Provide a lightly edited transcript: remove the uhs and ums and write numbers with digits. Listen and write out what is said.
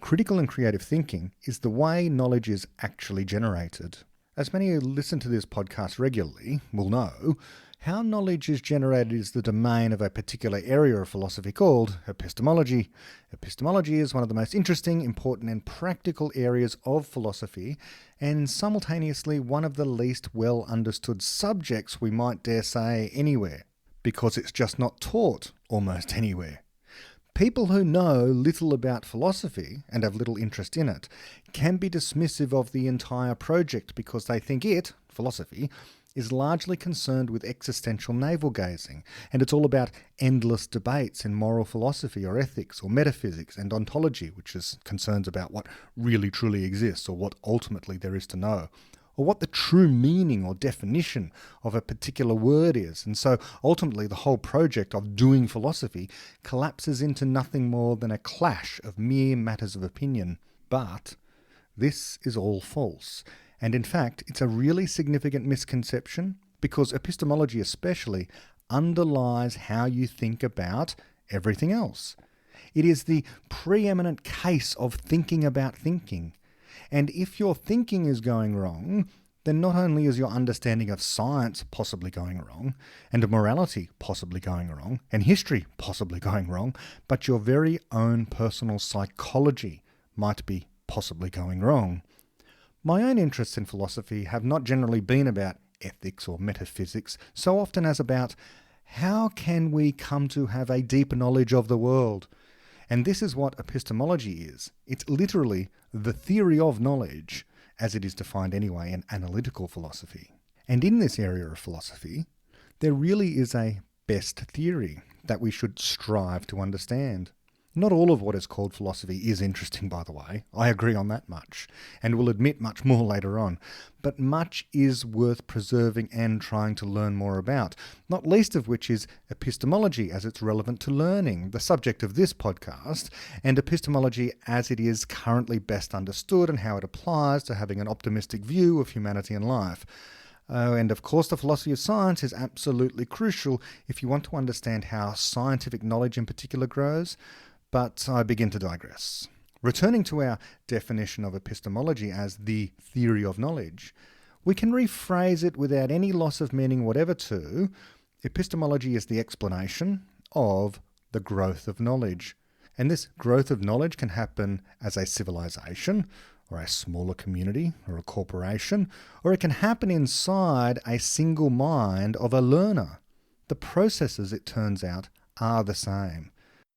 critical and creative thinking is the way knowledge is actually generated. As many who listen to this podcast regularly will know, how knowledge is generated is the domain of a particular area of philosophy called epistemology. Epistemology is one of the most interesting, important and practical areas of philosophy, and simultaneously one of the least well understood subjects, we might dare say, anywhere, because it's just not taught almost anywhere. People who know little about philosophy and have little interest in it can be dismissive of the entire project because they think it, philosophy, is largely concerned with existential navel-gazing, and it's all about endless debates in moral philosophy or ethics or metaphysics and ontology, which is concerns about what really truly exists or what ultimately there is to know, or what the true meaning or definition of a particular word is. And so ultimately the whole project of doing philosophy collapses into nothing more than a clash of mere matters of opinion. But this is all false. And in fact, it's a really significant misconception because epistemology especially underlies how you think about everything else. It is the preeminent case of thinking about thinking. And if your thinking is going wrong, then not only is your understanding of science possibly going wrong, and of morality possibly going wrong, and history possibly going wrong, but your very own personal psychology might be possibly going wrong. My own interests in philosophy have not generally been about ethics or metaphysics, so often as about how can we come to have a deeper knowledge of the world. And this is what epistemology is. It's literally the theory of knowledge, as it is defined anyway in analytical philosophy. And in this area of philosophy, there really is a best theory that we should strive to understand. Not all of what is called philosophy is interesting, by the way. I agree on that much, and will admit much more later on. But much is worth preserving and trying to learn more about, not least of which is epistemology as it's relevant to learning, the subject of this podcast, and epistemology as it is currently best understood and how it applies to having an optimistic view of humanity and life. And of course, the philosophy of science is absolutely crucial if you want to understand how scientific knowledge in particular grows. But I begin to digress. Returning to our definition of epistemology as the theory of knowledge, we can rephrase it without any loss of meaning whatever to, epistemology is the explanation of the growth of knowledge. And this growth of knowledge can happen as a civilization, or a smaller community, or a corporation, or it can happen inside a single mind of a learner. The processes, it turns out, are the same.